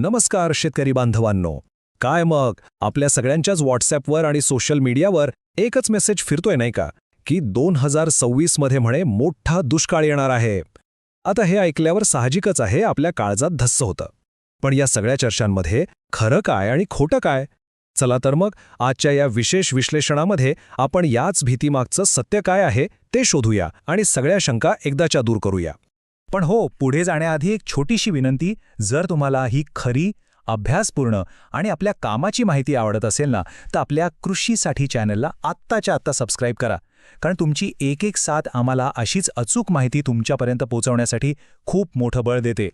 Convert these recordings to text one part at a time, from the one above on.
नमस्कार शेतकरी बांधवांनो. काय मग आपल्या सगळ्यांच्याच व्हॉट्सॲपवर आणि सोशल मीडियावर एकच मेसेज फिरतोय नाही का की 2026 मध्ये म्हणे मोठा दुष्काळ येणार आहे. आता हे ऐकल्यावर साहजिकच आहे आपल्या काळजात धस्स होतं. पण या सगळ्या चर्चांमध्ये खरं काय आणि खोटं काय? चला तर मग आजच्या या विशेष विश्लेषणामध्ये आपण याच भीतीमागचं सत्य काय आहे ते शोधूया आणि सगळ्या शंका एकदाच्या दूर करूया. पण हो, पुढे जाण्याआधी एक छोटीशी विनंती. जर तुम्हाला ही खरी, अभ्यासपूर्ण आणि आपल्या कामाची माहिती आवडत असेल ना, तर आपल्या कृषीसाठी चॅनलला आत्ताच्या आत्ता सबस्क्राईब करा. कारण तुमची एक साथ आम्हाला अशीच अचूक माहिती तुमच्यापर्यंत पोहोचवण्यासाठी खूप मोठं बळ देते.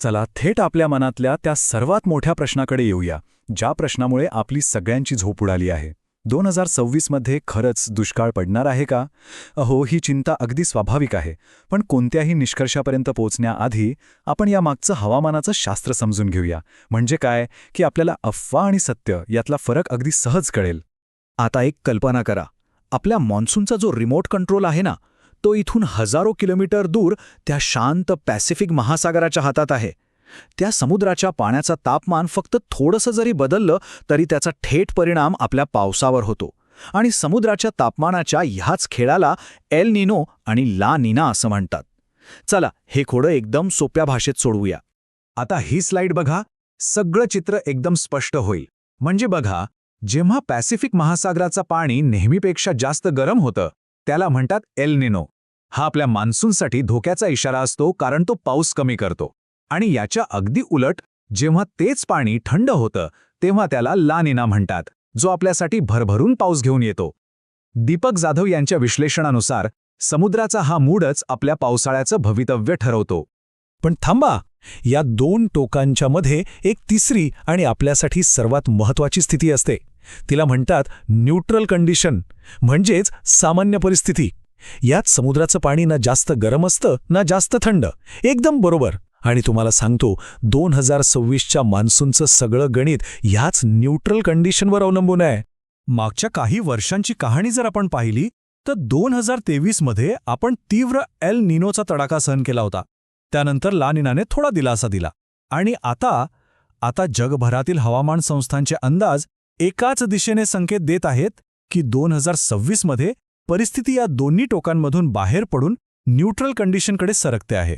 चला थेट आपल्या मनातल्या त्या सर्वात मोठ्या प्रश्नाकडे येऊया, ज्या प्रश्नामुळे आपली सगळ्यांची झोप उडाली आहे. 2026 मध्ये खरंच दुष्काळ पडणार आहे का? ही चिंता अगदी स्वाभाविक आहे. पण कोणत्याही निष्कर्षापर्यंत पोहोचण्याआधी आपण या मागचं हवामानाचं शास्त्र समजून घेऊया. म्हणजे काय की आपल्याला अफवा आणि सत्य यातला फरक अगदी सहज कळेल. आता एक कल्पना करा. आपल्या मॉन्सूनचा जो रिमोट कंट्रोल आहे ना, तो इथून हजारो किलोमीटर दूर त्या शांत पॅसिफिक महासागराच्या हातात आहे. त्या समुद्राच्या पाण्याचं तापमान फक्त थोडंसं जरी बदललं तरी त्याचा थेट परिणाम आपल्या पावसावर होतो. आणि समुद्राच्या तापमानाच्या ह्याच खेळाला एल निनो आणि ला निना असं म्हणतात. चला हे खोडं एकदम सोप्या भाषेत सोडवूया. आता ही स्लाइड बघा. सगळं चित्र एकदम स्पष्ट होईल. म्हणजे बघा, जेव्हा पॅसिफिक महासागराचं पाणी नेहमीपेक्षा जास्त गरम होतं त्याला म्हणतात एल निनो. हा आपल्या मान्सूनसाठी धोक्याचा इशारा असतो, कारण तो पाऊस कमी करतो. आणि याच्या अगदी उलट जेव्हा तेच पाणी थंड होतं तेव्हा त्याला ला निना म्हणतात, जो आपल्यासाठी भरभरून पाऊस घेऊन येतो. दीपक जाधव यांच्या विश्लेषणानुसार समुद्राचा हा मूडच आपल्या पावसाळ्याचं भवितव्य ठरवतो. पण थांबा, या दोन टोकांच्या मध्ये एक तिसरी आणि आपल्यासाठी सर्वात महत्त्वाची स्थिती असते. तिला म्हणतात न्यूट्रल कंडिशन, म्हणजेच सामान्य परिस्थिती. यात समुद्राचं पाणी ना जास्त गरम असतं ना जास्त थंड, एकदम बरोबर. आणि तुम्हाला सांगतो 2026च्या मान्सूनचं सगळं गणित ह्याच न्यूट्रल कंडिशनवर अवलंबून आहे. मागच्या काही वर्षांची कहाणी जर आपण पाहिली तर 2023 मध्ये आपण तीव्र एल निनोचा तडाखा सहन केला होता. त्यानंतर ला निनाने थोडा दिलासा दिला. आणि आता जगभरातील हवामान संस्थांचे अंदाज एकाच दिशेने संकेत देत आहेत की 2026 मध्ये परिस्थिती या दोन्ही टोकांमधून बाहेर पडून न्यूट्रल कंडिशनकडे सरकते आहे.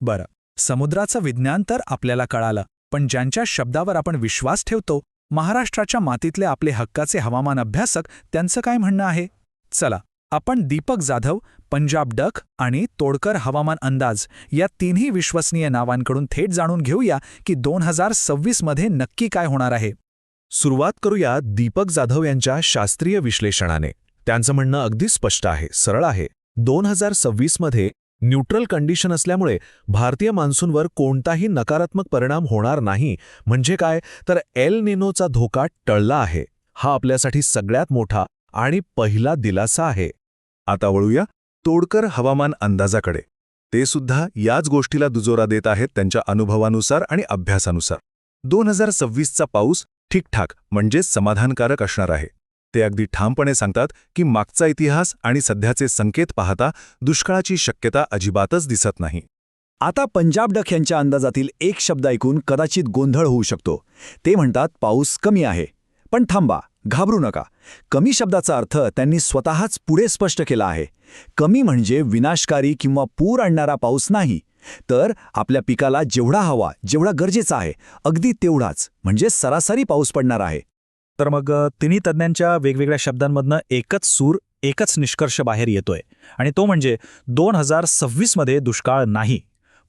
बरं, समुद्राचं विज्ञान तर आपल्याला कळालं, पण ज्यांच्या शब्दावर आपण विश्वास ठेवतो, महाराष्ट्राच्या मातीतले आपले हक्काचे हवामान अभ्यासक, त्यांचं काय म्हणणं आहे? चला आपण दीपक जाधव, पंजाब डक आणि तोडकर हवामान अंदाज या तिन्ही विश्वसनीय नावांकडून थेट जाणून घेऊया की 2026 मध्ये नक्की काय होणार आहे. सुरुवात करूया दीपक जाधव यांच्या शास्त्रीय विश्लेषणाने. त्यांचं म्हणणं अगदी स्पष्ट आहे, सरळ आहे. 2026 मध्ये न्यूट्रल कंडिशन असल्यामुळे भारतीय मान्सूनवर कोणताही नकारात्मक परिणाम होणार नाही. म्हणजे काय तर एल निनोचा धोका टळला आहे. हा आपल्यासाठी सगळ्यात मोठा आणि पहिला दिलासा आहे. आता वळूया तोडकर हवामान अंदाजाकडे. ते सुद्धा याच गोष्टीला दुजोरा देत आहेत त्यांच्या अनुभवानुसार आणि अभ्यासानुसार. 2026चा पाऊस ठीकठाक म्हणजे समाधानकारक असणार आहे. ते अगदी ठामपणे सांगतात की मागचा इतिहास आणि सध्याचे संकेत पाहता दुष्काळाची शक्यता अजिबातच दिसत नाही. आता पंजाब डक यांच्या अंदाजातील एक शब्द ऐकून कदाचित गोंधळ होऊ शकतो. ते म्हणतात पाऊस कमी आहे. पण थांबा, घाबरू नका. कमी शब्दाचा अर्थ त्यांनी स्वतःच पुढे स्पष्ट केला आहे. कमी म्हणजे विनाशकारी किंवा पूर आणणारा पाऊस नाही, तर आपल्या पिकाला जेवढा हवा, जेवढा गरजेचा आहे, अगदी तेवढाच, म्हणजे सरासरी पाऊस पडणार आहे. तर मग तिन्ही तज्ज्ञांच्या वेगवेगळ्या शब्दांमधनं एकच सूर, एकच निष्कर्ष बाहेर येतोय. आणि तो म्हणजे 2026 मध्ये दुष्काळ नाही.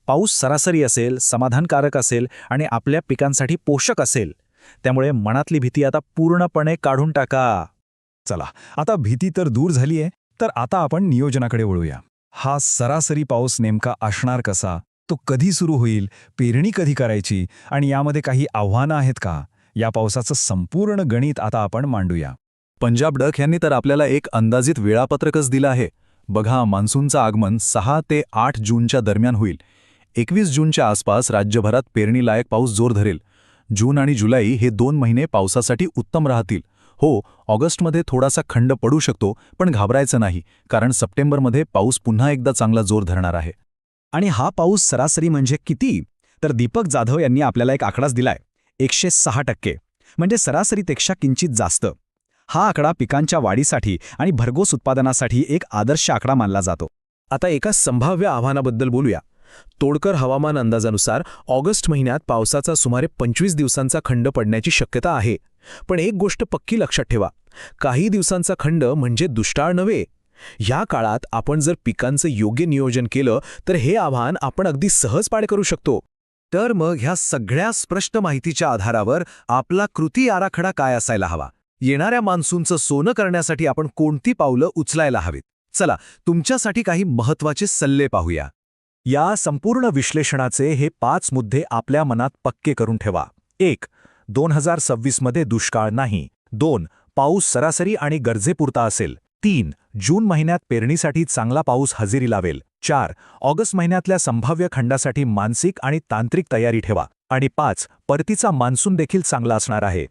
पाऊस सरासरी असेल, समाधानकारक असेल आणि आपल्या पिकांसाठी पोषक असेल. त्यामुळे मनातली भीती आता पूर्णपणे काढून टाका. चला, आता भीती तर दूर झालीये, तर आता आपण नियोजनाकडे वळूया. हा सरासरी पाऊस नेमका असणार कसा? तो कधी सुरू होईल? पेरणी कधी करायची? आणि यामध्ये काही आव्हानं आहेत का? या पावसाचं संपूर्ण गणित आता आपण मांडूया. पंजाब डक यांनी तर आपल्याला एक अंदाजित वेळापत्रकच दिलं आहे. बघा, मान्सूनचं आगमन 6 ते 8 जूनच्या दरम्यान होईल. 21 जूनच्या आसपास राज्यभरात पेरणीलायक पाऊस जोर धरेल. जून आणि जुलै हे 2 महिने पावसासाठी उत्तम राहतील. हो, ऑगस्टमध्ये थोडासा खंड पडू शकतो, पण घाबरायचं नाही, कारण सप्टेंबरमध्ये पाऊस पुन्हा एकदा चांगला जोर धरणार आहे. आणि हा पाऊस सरासरी म्हणजे किती? तर दीपक जाधव यांनी आपल्याला एक आकडाच दिलाय. 106%, म्हणजे सरासरीपेक्षा किंचित जास्त. हा आकडा पिकांच्या वाढीसाठी आणि भरघोस उत्पादनासाठी एक आदर्श आकडा मानला जातो. आता एका संभाव्य आव्हानाबद्दल बोलूया. तोडकर हवामान अंदाजानुसार ऑगस्ट महिन्यात पावसाचा सुमारे 25 दिवसांचा खंड पडण्याची शक्यता आहे. पण एक गोष्ट पक्की लक्षात ठेवा, काही दिवसांचा खंड म्हणजे दुष्काळ नव्हे. ह्या काळात आपण जर पिकांचं योग्य नियोजन केलं तर हे आव्हान आपण अगदी सहज पार करू शकतो. तर मग ह्या सगळ्या स्पष्ट माहितीच्या आधारावर आपला कृती आराखडा काय असायला हवा? येणाऱ्या मान्सूनचं सोनं करण्यासाठी आपण कोणती पावलं उचलायला हवीत? चला, तुमच्यासाठी काही महत्त्वाचे सल्ले पाहूया. या संपूर्ण विश्लेषणाचे हे 5 मुद्दे आपल्या मनात पक्के करून ठेवा. 1. 2026 मध्ये दुष्काळ नाही. 2. पाऊस सरासरी आणि गरजेपुरता असेल. 3. जून महिन्यात पेरणीसाठी चांगला पाऊस हजेरी लावेल. 4. ऑगस्ट महिन्यातल्या संभाव्य खंडासाठी मानसिक आणि तांत्रिक तयारी ठेवा. आणि 5. परतीचा मान्सून देखील चांगला असणार आहे.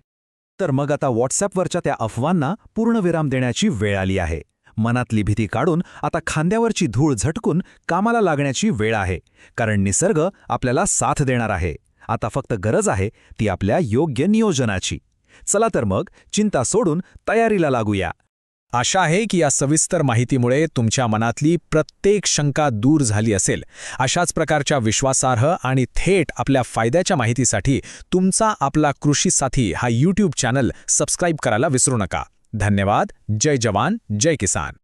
तर मग आता व्हॉट्सॲपवरच्या त्या अफवांना पूर्णविराम देण्याची वेळ आली आहे. मनातली भीती काढून आता खांद्यावरची धूळ झटकून कामाला लागण्याची वेळ आहे. कारण निसर्ग आपल्याला साथ देणार आहे. आता फक्त गरज आहे ती आपल्या योग्य नियोजनाची. चला तर मग चिंता सोडून तयारीला लागूया. आशा आहे की या सविस्तर माहितीमुळे तुमच्या मनातली प्रत्येक शंका दूर झाली असेल. अशाच प्रकारच्या विश्वासार्ह आणि थेट आपल्या फायद्याच्या माहितीसाठी तुमचा आपला कृषी साथी हा YouTube चॅनल सबस्क्राईब करायला विसरू नका. धन्यवाद. जय जवान, जय किसान.